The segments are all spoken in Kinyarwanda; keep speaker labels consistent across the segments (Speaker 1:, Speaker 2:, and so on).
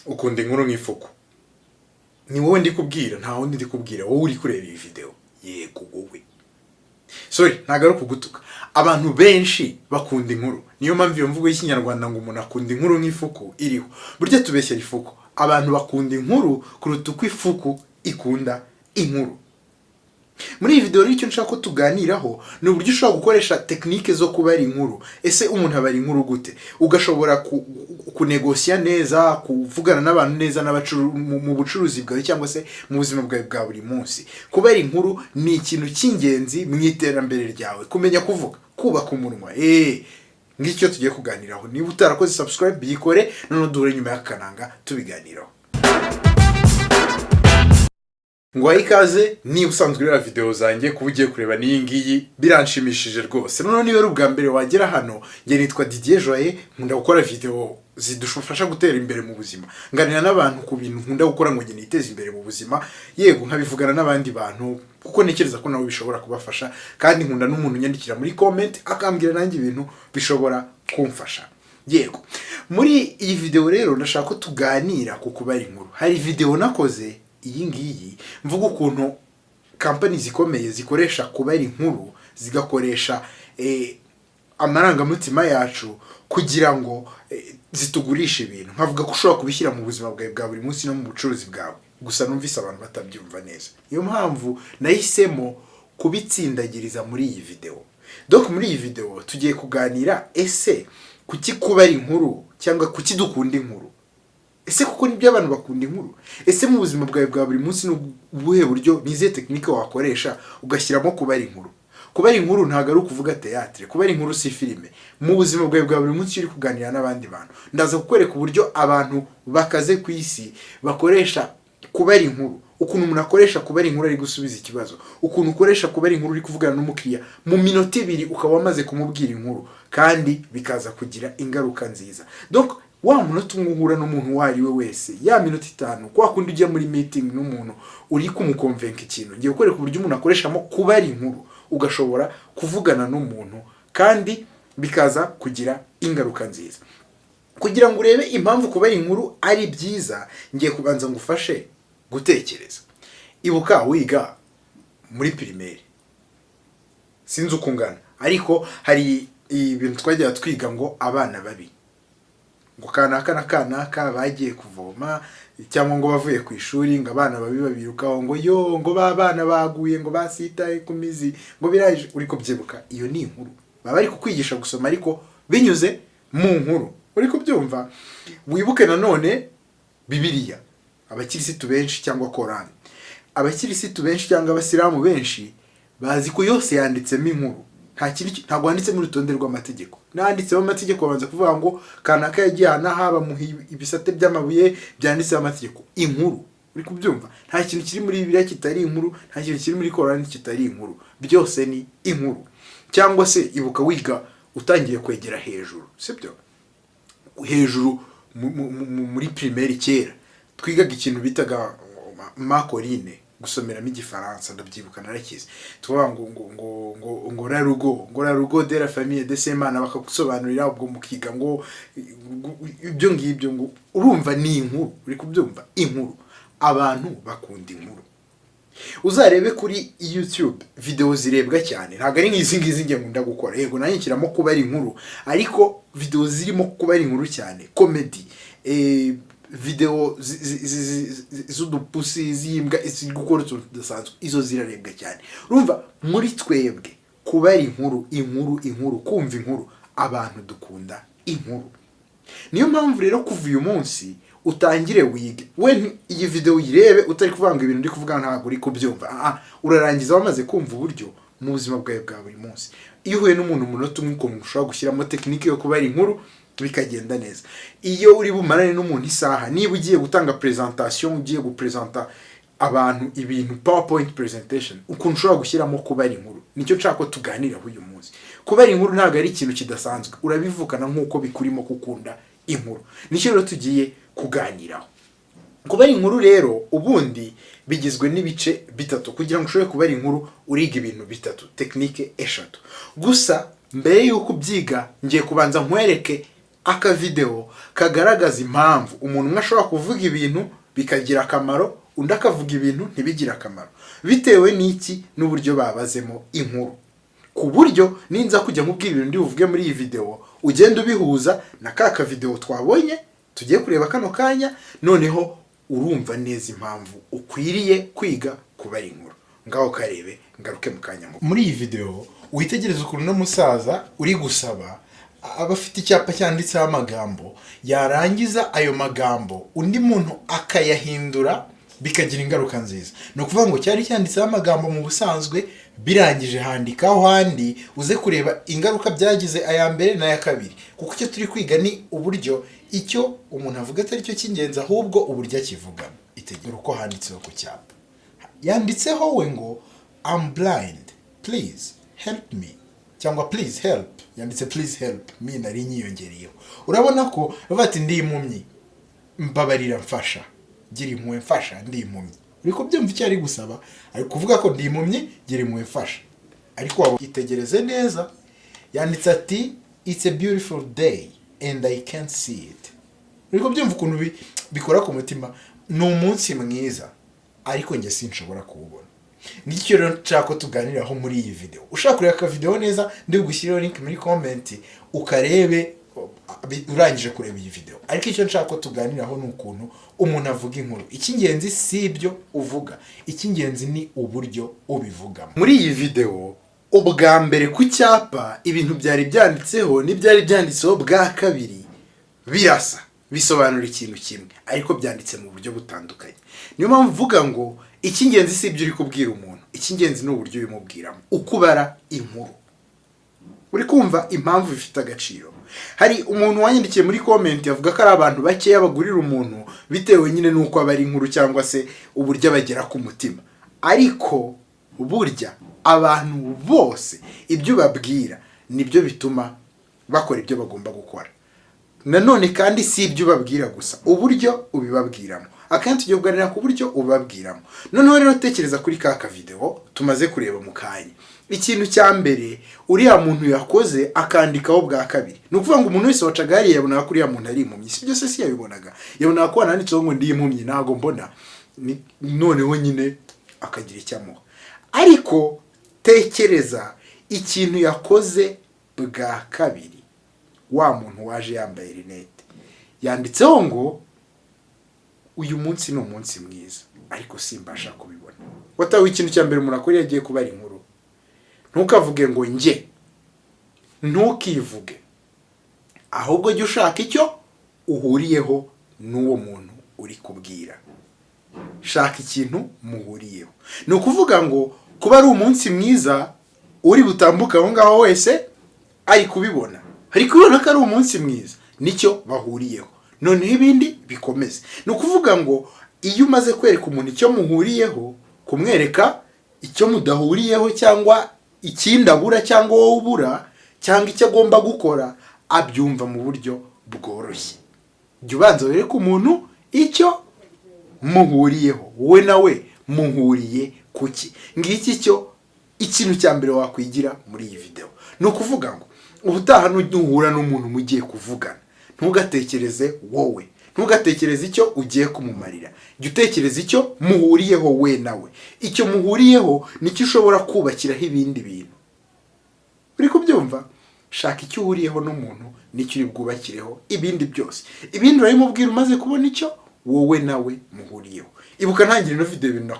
Speaker 1: ukunda inkuru nk'ifuku. Ni wowe ndi kubwira, nta wundi ndi kubwira, wowe uri kureba iyi video. Yego wowe. Sorry, ntago ari kugutuka. Abantu benshi bakunda inkuru. Niyo mpamvu iyo mvugo y'ikinyarwanda ngo umuntu akunda inkuru nk'ifuku iriho. Burya tubeshyera ifuku. Abantu bakunda inkuru kuruta uko ifuku ikunda inkuru. Muri iyi video rero icyo nshaka ko tuganiraho ni uburyo ushobora gukoresha technique zo kubara inkuru. Ese umuntu abara inkuru gute? Ugashobora kunegosia neza, kuvugana n'abantu neza mu bucuruzi bwawe cyangwa se mu buzima bwawe bwa buri munsi. Kubara inkuru ni ikintu cy'ingenzi mu iterambere ryawe. Kumenya kuvuga, kubaka umunwa. Ngicyo tugiye kuganiraho. Niba utarakoze subscribe bikore, none duhure nyuma y'akananga tubiganiraho. Ngwaye ikaze niba usanzwe ureba video zanjye kuba ugiye kureba n'iyi ngiyi biranshimishije rwose. None niba ari ubwa mbere wagera hano, nge nitwa Didier Joye, nkunda gukora video zidufasha gutera imbere mu buzima. Nganira n'abantu ku bintu nkunda gukora ngo nge niteze imbere mu buzima, yego nkabivugana n'abandi bantu kuko ntekereza ko nawe bishobora kubafasha, kandi nkunda n'umuntu nyandikira muri comment akambwira nanjye ibintu bishobora kumfasha. Yego. Muri iyi video rero ndashaka ko tuganira ku kubara inkuru. Hari video nakoze iyi ngiyi mvuga ukuntu company zikomeye zikoresha kubara inkuru, zigakoresha amarangamutima yacu kugira ngo zitugurishe ibintu. Nkavuga ko ushobora kubishyira mu buzima bwawe bwa buri munsi no mu bucuruzi bwawe. Gusa numvise abantu batabyumva neza. Iyo mpamvu nahisemo kubitsindagiriza muri iyi video. Donc muri iyi video tugiye kuganira ese kuki kubara inkuru cyangwa kuki dukunda inkuru. Ese kuko nibyo abantu bakunda inkuru? Ese mu buzima bwawe bwa buri munsi no buhe buryo nize technique wakoresha ugashyiramo kubara inkuru? Kubara inkuru ntago ari ukuvuga theatre, kubara inkuru si filime. Mu buzima bwawe bwa buri munsi uri kuganira n'abandi bantu. Ndaza kukwereka uburyo abantu bakaze ku isi bakoresha kubara inkuru. Ukuntu umuntu akoresha kubara inkuru ari gusubiza ikibazo. Ukuntu ukoresha kubara inkuru uri kuvugana n'umukiriya mu minota 2 ukaba wamaze kumubwira inkuru kandi bikaza kugira ingaruka nziza. Donc wa munota umwe uhura n'umuntu wari we wese, ya minota 5 kwa kundi ujya muri meeting n'umuntu uri kumukonvenka ikintu, ngiye gukwereka uburyo umuntu akoreshamo kubara inkuru ugashobora kuvugana n'umuntu kandi bikaza kugira ingaruka nziza. Kugira ngo urebe impamvu kubara inkuru ari byiza, ngiye kubanza ngufashe gutekereza. Ibuka wiga muri primaire, sinzi ukungana, ariko hari ibintu twajya twiga ngo abana babi, ngo kanaka bagiye kuvoma cyangwa ngo bavuye ku ishuri, ngo abana babi babirukaho ngo yo ngo babana baguye ngo basitaye ku mizi ngo biraje. Uri kubyibuka? Iyo ni inkuru. Baba bari kukwigisha gusoma ariko binyuze mu nkuru. Uri kubyumva? Wibuke nanone Bibiliya. Abakirisitu benshi cyangwa Korani, abakirisitu benshi cyangwa abasilamu benshi bazi ko yose yanditsemo inkuru. Ntabwo wanditse muri rutonde rw'amategeko. Nanditseho amategeko babanza kuvuga ngo kanaka yagiye haba mu ibisate by'amabuye byanditseho amategeko. Inkuru. Uri kubyumva? Nta kintu kiri muri Bibiliya kitari inkuru, nta kintu kiri muri Korani kitari inkuru. Byose ni inkuru. Cyangwa se ibuka wiga utangiye kwegera hejuru, sibyo? Hejuru muri primaire kera twigaga ikintu bitaga macoline, gusomeramo igifaransa, ndabyibuka narakize. Tuvuga ngo la rugo de la famille de Semana, bakagusobanurira ubwo mukiga ngo ibyo ngibyo, ngo urumva ni inkuru. Uri kubyumva? Inkuru. Abantu bakunda inkuru. Uzarebe kuri YouTube video zirebwa cyane, ntago ari nk'izi ngizi nge nkunda gukora. Yego nanyikiramo kubara inkuru, ariko video zirimo kubara inkuru cyane, comedy, video z'udupusi z'imbwa isi gukora utuntu tudasanzwe, izo zirarebwa cyane. Urumva muri twebwe kubara inkuru, kumva inkuru, abantu dukunda inkuru. Niyo mpamvu rero kuva uyu munsi utangire wige. We iyi video uyirebe utari kuvanga ibintu ndi kuvuga ntabwo uri kubyumva. Urarangiza wamaze kumva uburyo mu buzima bwawe bwa buri munsi. Iyo uhuye n'umuntu munota umwe ukuntu ushobora gushyiramo technique yo kubara inkuru bikagenda neza. Iyo uri bumarane n'umuntu isaha, niba ugiye gutanga presentation, ugiye gupresenta abantu ibintu, PowerPoint presentation, ukuntu ushobora gushyiramo kubara inkuru. Nicyo nshaka ko tuganira uyu munsi. Kubara inkuru ntabwo ari ikintu kidasanzwe, urabivukana nk'uko bikurimo gukunda inkuru. Nicyo rero tugiye kuganiraho. Kubara inkuru rero ubundi bigizwe n'ibice bitatu. Kugira ngo ushobore kubara inkuru uriga ibintu bitatu, technique eshatu. Gusa mbere yuko ubyiga ngiye kubanza nkwereke aka video kagaragaza impamvu umuntu umwe ashobora kuvuga ibintu bikagira akamaro, undi akavuga ibintu ntibigire akamaro, bitewe n'iki n'uburyo babazemo inkuru, ku buryo ninza kujya nkubwira ibintu ndi buvuge muri iyi video ugenda ubihuza na ka video twabonye tugiye kureba kano kanya, noneho urumva neza impamvu ukwiriye kwiga kubara inkuru. Ngaho karebe ngaruke mu kanya. Muri iyi video witegereza ukuntu no musaza uri gusaba abafite icyapa cyanditseho amagambo, yarangiza ayo magambo undi muntu akayahindura bikagira ingaruka nziza. No kuvuga ngo cyari cyanditseho amagambo mu busanzwe, birangije handikaho handi, uze kureba ingaruka byagize aya mbere n'aya kabiri, kuko icyo turi kwiga ni uburyo icyo umuntu avuga atari cyo cy'ingenzi, ahubwo uburyo akivugamo. Itegura uko handitseho ku cyapa, yanditseho we ngo I'm blind, please help me, cyangwa please help, yanditse please help me nari nyiyongereyeho. Urabona ko bati ndi impumyi, mbabarira mfasha, gira impuhwe mfasha, ndi impumyi. Uriko byumva icyo ari gusaba, ari kuvuga ko ndi impumyi, gira impuhwe mfasha. Ariko waba itegereze neza, yanditse ati it's a beautiful day and I can't see it. Uriko byumva ukuntu bikora ku mutima, ni umunsi mwiza ariko njye sinshobora kuwubona. Ngicyo rero nshaka tuganiraho muri iyi video. Ushaka kureba ka video neza, ndi gushyiraho link muri comment ukarebe urangije kureba iyi video. Ariko icyo nshaka tuganiraho ni ukuntu umuntu avuga inkuru. Icy'ingenzi si ibyo uvuga, icy'ingenzi ni uburyo ubivugamo. Muri iyi video ubwa mbere ku cyapa ibintu byari byanditseho n'ibyari byanditseho bwa kabiri birasa, bisobanura ikintu kimwe ariko byanditse mu buryo butandukanye. Niyo mpamvu mvuga ngo icy'ingenzi si ibyo uri kubwira umuntu, icy'ingenzi ni uburyo ubimubwiramo, ukubara inkuru. Uri kumva impamvu bifite agaciro. Hari umuntu wanyandikiye muri comment yavuga ko ari abantu bakeya bagurira umuntu bitewe nyine nuko abari inkuru cyangwa se uburyo bagera ku mutima. Ariko burya abantu bose ibyo babwira nibyo bituma bakora ibyo bagomba gukora. Nanone kandi si ibyo babwira gusa, uburyo ubibabwiramo. Akantu tugiye kuganira ku buryo ubabwiramo. Noneho rero tekereza kuri ka video tumaze kureba mu kanya. Ikintu cya mbere uriya muntu yakoze akandikaho bwa kabiri. Ni ukuvuga ngo umuntu wese wacaga hariya yabona ko uriya muntu ari impumyi. Si byo se si yabibonaga. Yabona ko handitseho ngo ndi impumyi ntago mbona. Noneho nyine akagira icyamuha. Ariko tekereza ikintu yakoze bwa kabiri. Wa muntu waje yambaye rinete yanditseho ngo uyu munsi ni umunsi mwiza ariko simbasha kubibona. Watawe ikintu cya mbere umuntu akora yagiye kubara inkuru. Ntukavuge ngo nge, ntukivuge, ahubwo jya ushaka icyo uhuriyeho n'uwo muntu uri kubwira. Shaka ikintu muhuriyeho. Ni ukuvuga ngo kuba ari umunsi mwiza uri butambuka aho ngaho wese ari kubibona, hari kubona ko ari umunsi mwiza, nicyo bahuriyeho. Noneho ibindi bikomeze. Ni ukuvuga ngo iyo umaze kwereka umuntu icyo muhuriyeho, kumwereka icyo mudahuriyeho cyangwa ikindi abura cyangwa wowe ubura cyangwa icyo agomba gukora, abyumva mu buryo bworoshye. Jya ubanza wereka umuntu icyo muhuriyeho, wowe nawe muhuriye kuki. Ngiki cyo ikintu cya mbere wakwigira muri iyi video. Ni ukuvuga ngo ubutaha nuhura n'umuntu mugiye kuvugana, ntugatekereze wowe, ntugatekereze icyo ugiye kumumarira, jya utekereza icyo muhuriyeho we nawe. Icyo muhuriyeho nicyo ushobora kubakiraho ibindi bintu. Uri kubyumva? Shaka icyo uhuriyeho n'umuntu nicyo uri bwubakireho ibindi byose. Ibindi urabimubwira umaze kubona icyo wowe nawe muhuriyeho. Ibuka ntangire no video ibintu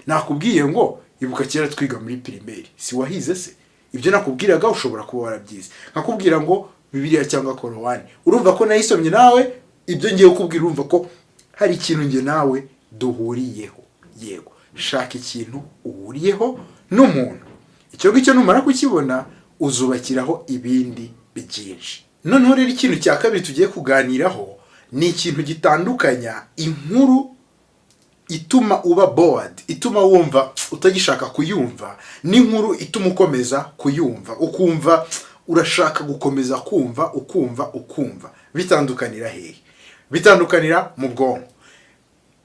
Speaker 1: nakubwiye ngo ibuka kera twiga muri primaire, si wahize se? Ibyo nakubwiraga ushobora kuba warabyize. Nkakubwira ngo Bibiliya cyangwa Korowani, urumva ko nayisomye nawe, ibyo ngiye kukubwira urumva ko hari ikintu nge nawe duhuriyeho. Yego, shaka ikintu uhuriyeho n'umuntu. Icyo ngicyo numara kukibona uzubakiraho ibindi byinshi. Noneho rero ikintu cya kabiri tugiye kuganiraho ni ikintu gitandukanya inkuru ituma uba bored, ituma wumva utagishaka kuyumva, n'inkuru ituma ukomeza kuyumva, ukumva urashaka gukomeza kumva, ukumva. Bitandukanira hehe? Bitandukanira mu bwonko.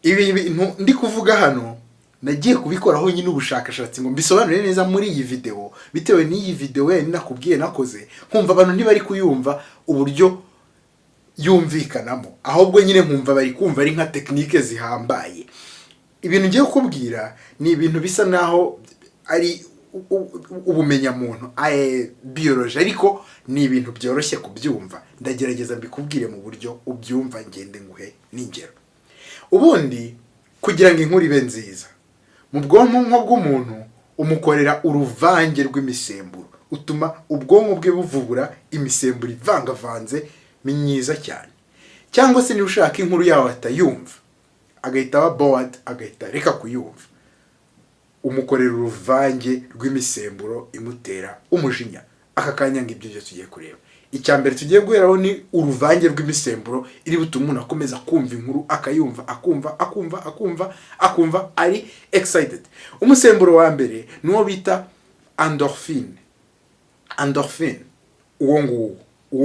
Speaker 1: Ibi bintu ndi kuvuga hano nagiye kubikoraho nyine ubushakashatsi ngo mbisobanure neza muri iyi video, bitewe n'iyi video nakubwiye nakoze, nkumva abantu ntibari kuyumva uburyo yumvikanamo, ahubwo nyine nkumva bari kumva ari nka tekinike zihambaye. Ibintu ngiye kukubwira ni ibintu bisa naho ari ubumenyamuntu, biology, ariko ni ibintu byoroshye kubyumva. Ndagerageza mbikubwire mu buryo ubyumva, ngende nguhe n'ingero. Ubundi kugira ngo inkuru ibe nziza, mu bwonko bw'umuntu umukorera uruvange rw'imisemburo, utuma ubwonko bwe buvubura imisemburo ivangavanze myiza cyane. Cyangwa se niba ushaka inkuru yawe atayumva, agahita aba bored, agahita reka kuyumva, umukorera uruvange rw'imisemburo imutera umujinya. Aka kanya ngo ibyo byo tugiye kureba. Icya mbere tugiye guheraho ni uruvange rw'imisemburo iri butuma umuntu akomeza kumva inkuru, akayumva, akumva ari excited. Umusemburo wa mbere nuwo bita endorphine. Uwo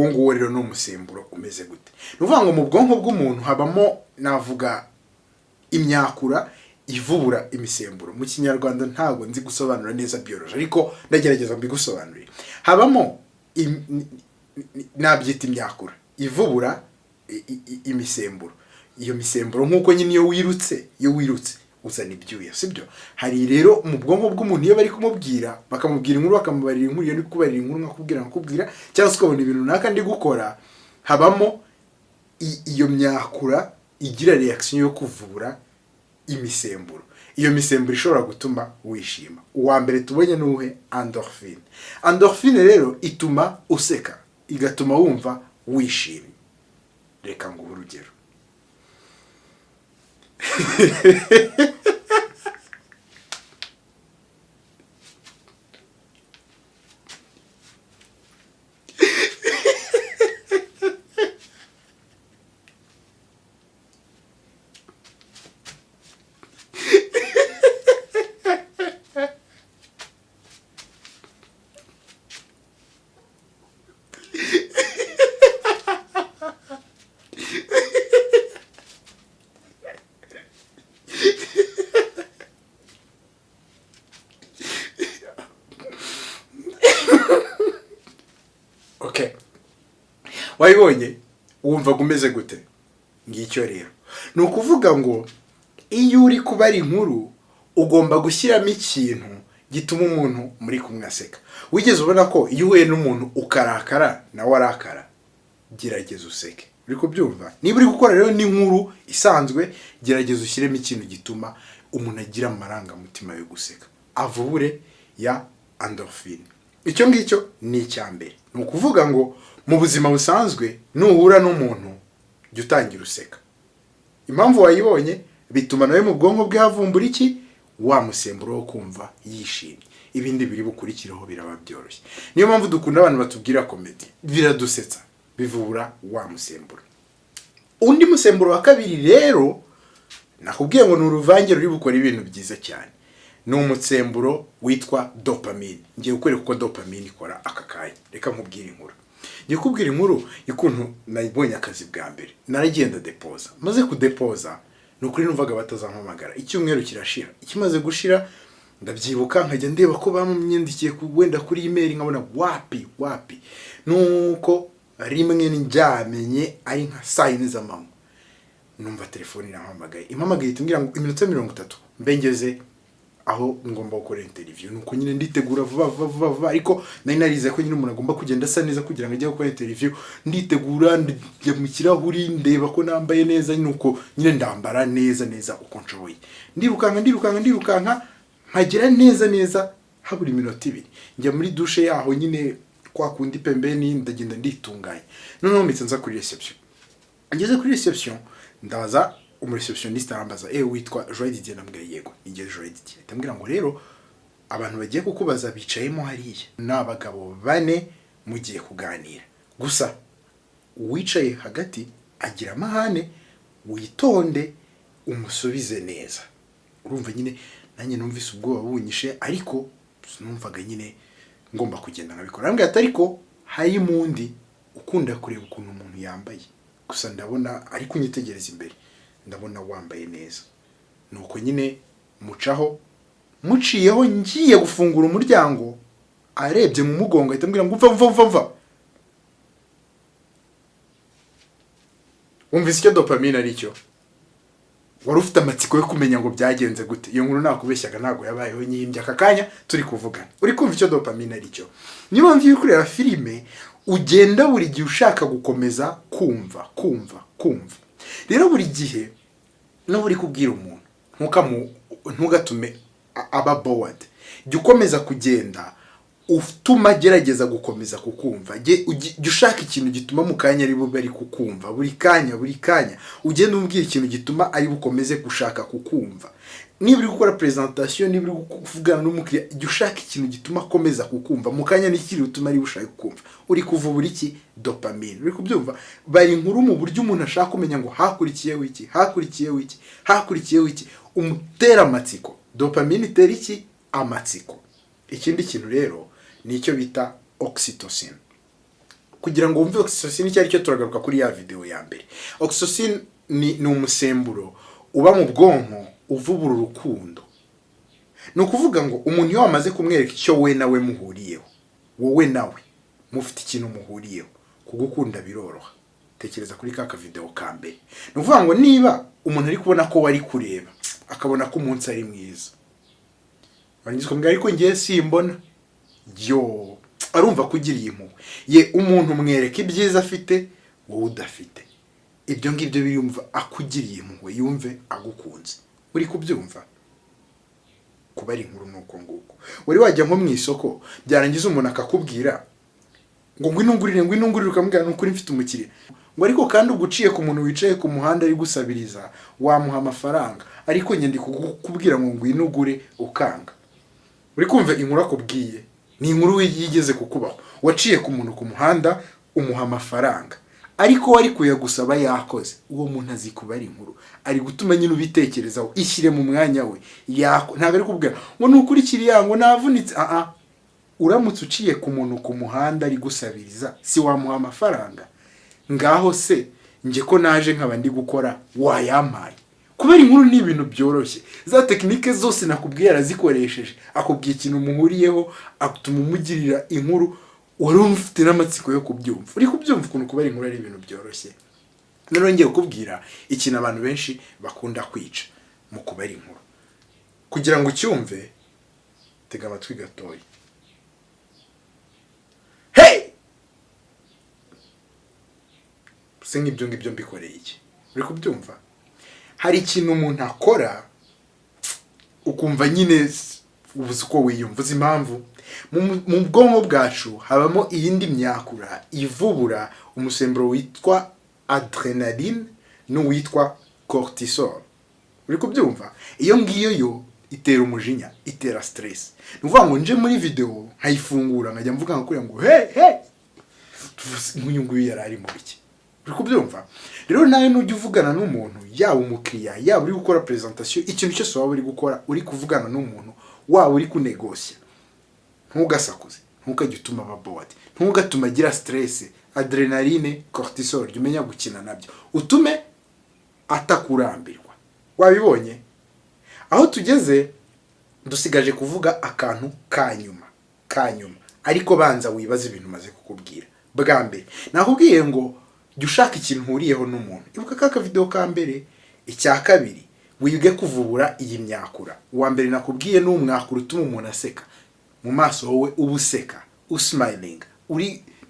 Speaker 1: nguwo rero ni umusemburo umeze gute? Ni ukuvuga ngo mu bwonko bw'umuntu habamo, navuga, imyakura ivubura imisemburo. Mu Kinyarwanda ntabwo nzi gusobanura neza biology, ariko ndagerageza mbigusobanurire. Habamo nabyita imyakura ivubura imisemburo. Iyo misemburo nk'uko nyine iyo wirutse uzana ibyuya, sibyo? Hari rero mu bwonko bw'umuntu iyo bari kumubwira, bakamubwira inkuru, bakamubarira inkuru, iyo ndi kubarira inkuru nkakubwira, cyangwa se ukabona ibintu runaka ndi gukora, habamo iyo myakura igira reaction yo kuvubura imisemburo. Iyo misemburo ishobora gutuma wishima. Uwa mbere tubonye nuhe? Endorphine rero ituma useka, igatuma wumva wishimye. Reka nguhe urugero. Okay. Wayibonye? Wumva gumeze gute? Ngicyo rero. Ni ukuvuga ngo iyo uri kubara inkuru ugomba gushyiramo ikintu gituma umuntu muri kumwaseka. Wigeze ubona ko iyo uhuye n'umuntu ukarakara nawe arakara? Gerageza useke. Uri kubyumva? Niba uri gukora rero n'inkuru isanzwe, gerageza ushyiremo ikintu gituma umuntu agira amarangamutima yo guseka. Avubure ya endorphine. Icyo ngicyo ni icyambere. Ni ukuvuga ngo mu buzima busanzwe nuhura n'umuntu jya utangira useka. Impamvu wayibonye, bituma nawe mu bwonko bwe havumbura iki? Wa musemburo wo kumva yishimye. Ibindi biri bukurikireho biraba byoroshye. Niyo mpamvu dukunda abantu batubwira comedy, biradusetsa, bivura wa musemburo. Undi musemburo wa kabiri rero nakubwiye ngo ni uruvange ruri bukora ibintu byiza cyane. Ni umusemburo witwa dopamine. Ngiye gukwereka uko dopamine ikora aka kanya. Reka nkubwire inkuru. Ngiye kubwira inkuru y'ukuntu nabonye akazi bwa mbere. Naragenda depoza. Maze kudepoza, nukuri numvaga batazampamagara. Icyumweru kirashira. Ikimaze gushira, ndabyibuka nkajya ndeba ko bamumyendikiye wenda kuri email, nkabona wapi. Nuko rimwe njyamenye ari nka sign za mama. Numva telefone irampamagaye. Impamagaye itumbwira ngo iminota 30 mbengeze aho ngomba gukora interview. Nuko nyine nditegura vuba, ariko nari narize ko nyine umuntu agomba kugenda asa neza kugira ngo ajye gukora interview. Nditegura, njya mu kirahuri, ndeba ko nambaye neza, nuko nyine ndambara neza uko nshoboye. Ndirukanka nkagera neza habura iminota 2. Njya muri douche yaho nyine kwa kundi pembeni, ndagenda nditunganya. Noneho mpitse nza kuri reception. Ngeze kuri reception, ndaza umureceptioniste arambaza, witwa Joy Didier? Nambwira yego, ngiye Joy Didier. Ndambwira ngo rero abantu bagiye kukubaza bicayemo hariya n'abagabo 4 mugiye kuganira. Gusa uwicaye hagati agira amahane, witonde umusubize neza. Urumva nyine nanjye numvise ubwoba bunyishe, ariko numvaga nyine ngomba kugenda nkabikora. Nambwira ati ariko hari mundi ukunda kureba ukuntu umuntu yambaye. Gusa ndabona ari kunyitegereza imbere, ndabona wambaye neza. Nuko nyine mucaho, muciyeho ngiye gufungura umuryango, arebye mu mugongo ahita ambwira ngo mva. wumvise icyo dopamine ari cyo? Wari ufite amatsiko yo kumenya ngo byagenze gute? Iyo nkuru nakubeshyaga ntago yabayeho nyimbye aka kanya turi kuvugana. Uri kumva icyo dopamine ari cyo? Niyo mpamvu iyo kureba filime ugenda buri gihe ushaka gukomeza kumva. Rero buri gihe no buri kubwira umuntu ntugatume aba bored. Jya ukomeza kugenda utuma gerageza gukomeza kukumva. Jya ushaka ikintu gituma mu kanya ari bube ari kukumva. Buri kanya ugenda umbwira ikintu gituma ari bukomeze gushaka kukumva. Niba uri gukora presentation, niba uri kuvugana n'umukiriya, jya ushaka ikintu gituma akomeza kukumva. Mu kanya n'ikiri utuma ari bushaka kukumva. Uri kuvubura iki? Dopamine. Uri kubyumva? Bari inkuru mu buryo umuntu ashaka kumenya ngo hakurikiyeho iki. Umutera amatsiko. Dopamine itera iki? Amatsiko. Ikindi kintu rero ni icyo bita oxytocin. Kugira ngo wumve oxytocin icyo ari cyo turagaruka kuri ya video ya mbere. Oxytocin ni umusemburo uba mu bwonko uvubura urukundo. Ni ukuvuga ngo umuntu iyo wamaze kumwereka icyo we nawe muhuriyeho, wowe nawe mufite ikintu muhuriyeho, kugukunda biroroha. Tekereza kuri ka video ka mbere. Ni ukuvuga ngo niba umuntu ari kubona ko wari kureba akabona ko umunsi ari mwiza, Bangize kumbwira ariko ngiye simbona. Arumva kugiriye impuhwe. Umuntu umwereka ibyiza afite wowe udafite. Ibyo ngibyo birumva akugiriye impuhwe, yumve agukunze. Uri kubyumva? Kuba ari inkuru nuko nguko. Wari wajya nko mu isoko byarangiza umuntu akakubwira ngo ngwinungurire ukamubwira n'ukuri mfite umukiriya. Ngo ariko kandi uguciye ku muntu wicaye ku muhanda ari gusabiriza wamuha amafaranga. Ariko nyende kukubwira ngo ngwinugure ukanga. Uri kumva inkuru akubwiye ni inkuru yigeze kukubaho. Waciye ku muntu ku muhanda umuha amafaranga, ariko wari kuyagusaba yakoze. Uwo muntu azi kuba ari inkuru, ari gutuma nyine ubitekerezaho. Ishyire mu mwanya we. Ntago ari kubwira ngo nukurikiriye yango navunitse. Uramutse uciye ku muntu ku muhanda ari gusabiriza si wamuha amafaranga? Ngaho se nje ko naje nkaba ndi gukora wayampaye. Kubera inkuru ni ibintu byoroshye. Za tekinike zose nakubwiye arazikoresheje. Akubwiye ikintu muhuriyeho, atuma umugirira inkuru wari ufite n'amatsiko yo kubyumva. Uri kubyumva ukuntu kubera inkuru ari ibintu byoroshye. None ngiye kukubwira ikintu abantu benshi bakunda kwica mu kubera inkuru. Kugira ngo ucyumve tega amatwi gatoya. Senga ibyo ngibyo mbikoreye iki? Uri kubyumva? Hari ikintu umuntu akora ukumva nyine ubuze uko wiyumva. Uzi impamvu? Mu bwonko bwacu habamo iyindi myakura ivubura umusemburo witwa adrenaline n'uwitwa cortisol. Uri kubyumva? Iyo ngiyo yo itera umujinya, itera stress. Ni ukuvuga ngo nje muri video nkayifungura nkajya mvuga ngo nk'uyu yarari mu biki. Uri kubyumva? Rero nawe nujya uvugana n'umuntu, yaba umukiriya, yaba uri gukora presentation, ikintu cyose waba uri gukora, uri kuvugana n'umuntu, waba uri kunegosia, ntugasakuze, ntukajye utuma aba bored, ntugatuma agira stress, adrenaline, cortisol, jya umenya gukina nabyo, utume atakurambirwa. Wabibonye? Aho tugeze dusigaje kuvuga akantu kanyuma, ariko banza wibaza ibintu maze kukubwira. Bwa mbere nakubwiye ngo jya ushaka ikintu uhuriyeho n'umuntu. Ibuka ka video ka mbere. Icya kabiri, wige kuvubura iyi myakura. Uwa mbere nakubwiye ni umwakura utuma umuntu aseka. Mu maso wowe ubuseka, usmiling.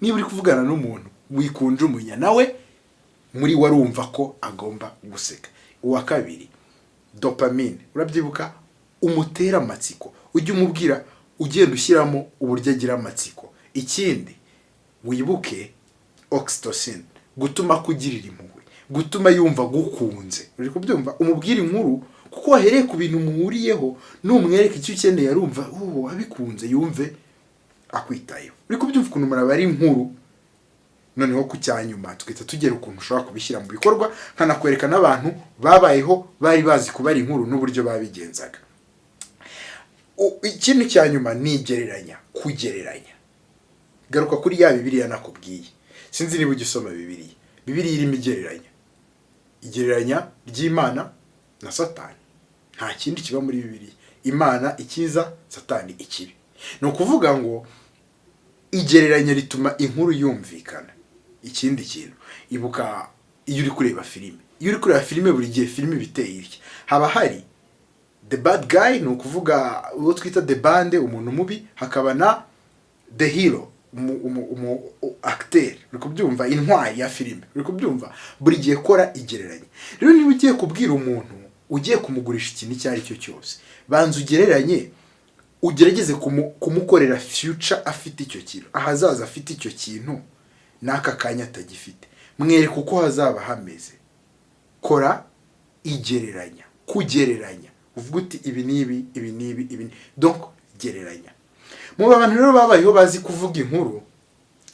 Speaker 1: Niba uri kuvugana n'umuntu wikunje umunya, nawe muri warumva ko agomba guseka. Uwa kabiri, dopamine. Urabyibuka? Umutera amatsiko. Ujye umubwira ugenda ushyiramo uburyo agira amatsiko. Ikindi, wibuke oxytocin. Gutuma kugirira impuhwe, gutuma yumva gukunze. Uri kubyumva? Umubwira inkuru kuko wahereye ku bintu muhuriyeho, numwereka icyo ukeneye arumva abikunze, yumve akwitayeho. Uri kubyumva ukuntu muraba ari inkuru. Noneho ku cyanyuma tukita tugera ukuntu ushobora kubishyira mu bikorwa, kanakwereka n'abantu babayeho bari bazi kuba ari inkuru n'uburyo babigenzaga. Ikintu cyanyuma ni kugereranya. Garuka kuri ya Bibiliya nakubwiye. Sinzi niba ugisoma Bibiliya. Bibiliya irimo igereranya ry'Imana na Satani. Nta kindi kiba muri Bibiliya. Imana ikiza, Satani ikibi. Ni ukuvuga ngo igereranya rituma inkuru yumvikana. Ikindi kintu, ibuka iyo uri kureba filime. Iyo uri kureba filime buri gihe filime biteye irya. Haba hari the bad guy, ni ukuvuga uwo twita the bande, umuntu mubi, hakaba na the hero, acteur, uri kubyumva, intwari ya filime, uri kubyumva. Buri gihe kora igereranya. Rero niba ugiye kubwira umuntu, ugiye kumugurisha ikintu icyo ari cyo cyose, banza ugereranye, ugerageze kumukorera future afite icyo kintu, ahazaza afite icyo kintu, n'aka kanya atagifite. Mwereke uko hazaba hameze. Kora igereranya, kugereranya, uvuga uti ibi nibi, donc gereranya. Mu bantu rero babayeho bazi kuvuga inkuru,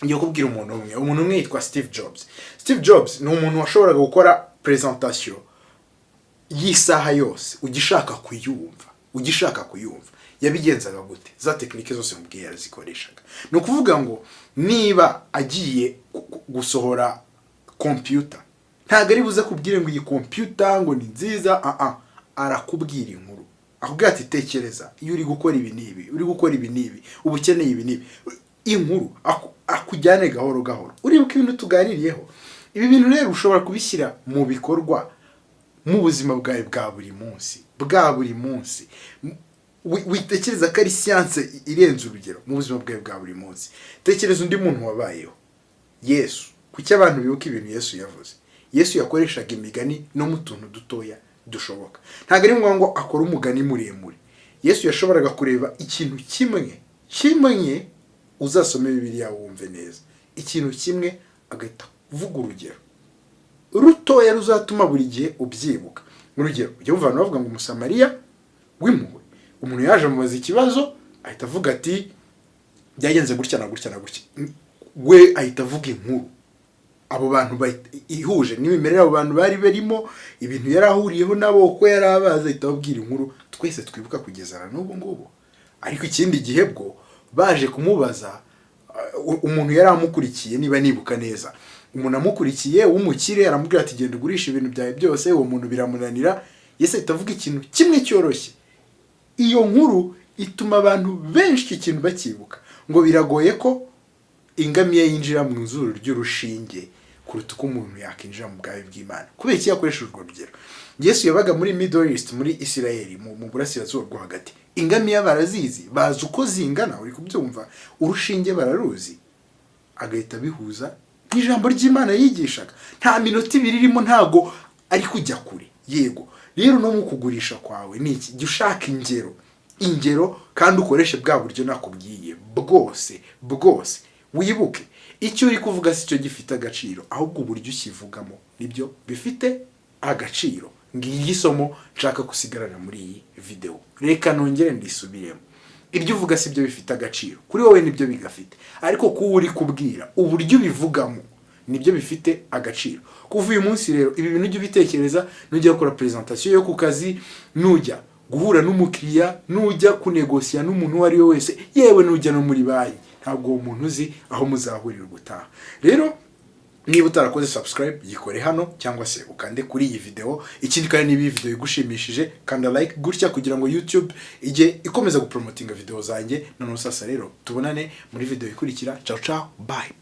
Speaker 1: ngiye kubwira umuntu umwe yitwa Steve Jobs. Steve Jobs ni umuntu washoboraga gukora presentation y'isaha yose ugishaka kuyumva. Yabigenzaga gute? Za tekinike zose mubwiye yarazikoreshaga. No kuvuga ngo niba agiye gusohora computer, ntago ari buze kubwire ngo iyi computer ngo ni nziza, arakubwira inkuru. Akubwira ati tekereza, iyo uri gukora ibi nibi, uba ukeneye ibi nibi. Inkuru akujyane gahoro. Uribuka ibintu tuganiriyeho. Ibi bintu rero ushobora kubishyira mu bikorwa mu buzima bwawe bwa buri munsi. Witekereza ko ari science irenze urugero mu buzima bwawe bwa buri munsi. Tekereza undi muntu wabayeho, Yesu. Kuki abantu bibuka ibintu Yesu yavuze? Yesu yakoreshaga imigani no mu tuntu dutoya dushoboka. Ntago ari ngo akora umugani muremure. Yesu yashoboraga kureba ikintu kimwe, uzasome Bibiliya wumve neza. Ikintu kimwe agahita vuga urugero rutoya ruzatuma buri gihe ubyibuka. Urugero, ujye umva bavuga ngo Umusamariya w'impuhwe, umuntu yaje amubaza ikibazo, ahita avuga ati byagenze gutya na gutya. We ahita avuga inkuru. Abo bantu ihuje n'imimerere abo bantu bari barimo, ibintu yarahuriyeho nabo uko yarabaza, ahita ababwira inkuru twese twibuka kugeza n'ubu ngubu. Ariko ikindi gihe bwo baje kumubaza, umuntu yaramukurikiye, niba nibuka neza, umuntu amukurikiye w'umukire aramubwira ati genda ugurisha ibintu byawe byose. Uwo muntu biramunanira. Yesu ahita avuga ikintu kimwe cyoroshye. Iyo nkuru ituma abantu benshi ikintu bakibuka, ngo biragoye ko ingamiya yinjira mu zuru ry'urushinge kuruta uko umuntu yakinjira mu bwawe bw'Imana. Kubera iki yakoresha urwo rugero? Yesu yabaga muri Middle East, muri Israel, mu burasirazuba bwo hagati. Ingamiya barazizi, bazi uko zingana, uri kubyumva. Urushinge bararuzi. Agahita bihuza n'ijambo ry'Imana yigishaga. Nta minota ibiri irimo, ntago ari kujya kure. Yego rero no mu kugurisha kwawe niki, jya ushaka ingero kandi ukoreshe bwa buryo nakubwiye bwose. Wibuke icyo uri kuvuga si cyo gifite agaciro, ahubwo uburyo ukivugamo nibyo bifite agaciro. Ngiyi isomo nshaka kusigarana muri iyi video. Reka nongere ndisubiremo. Ibyo uvuga si byo bifite agaciro, kuri wowe nibyo bigafite, ariko kuba uri kubwira uburyo bivugamo nibyo bifite agaciro. Kuva uyu munsi rero ibi bintu ujye ubitekereza, nujya gukora presentation yo ku kazi, nujya guhura n'umukiriya, nujya kunegosiya n'umuntu wari we wese, yewe nujya no muri bayi, ntabwo uwo muntu uzi aho muzahurira gutaha. Rero niba utarakoze subscribe, yikore hano cyangwa se ukande kuri iyi video. Ikindi kandi niba iyi video igushimishije, kanda like gutya kugira ngo YouTube ije ikomeza gupromotinga video zanjye. None sasa rero tubonane muri video ikurikira. Ciao, bye.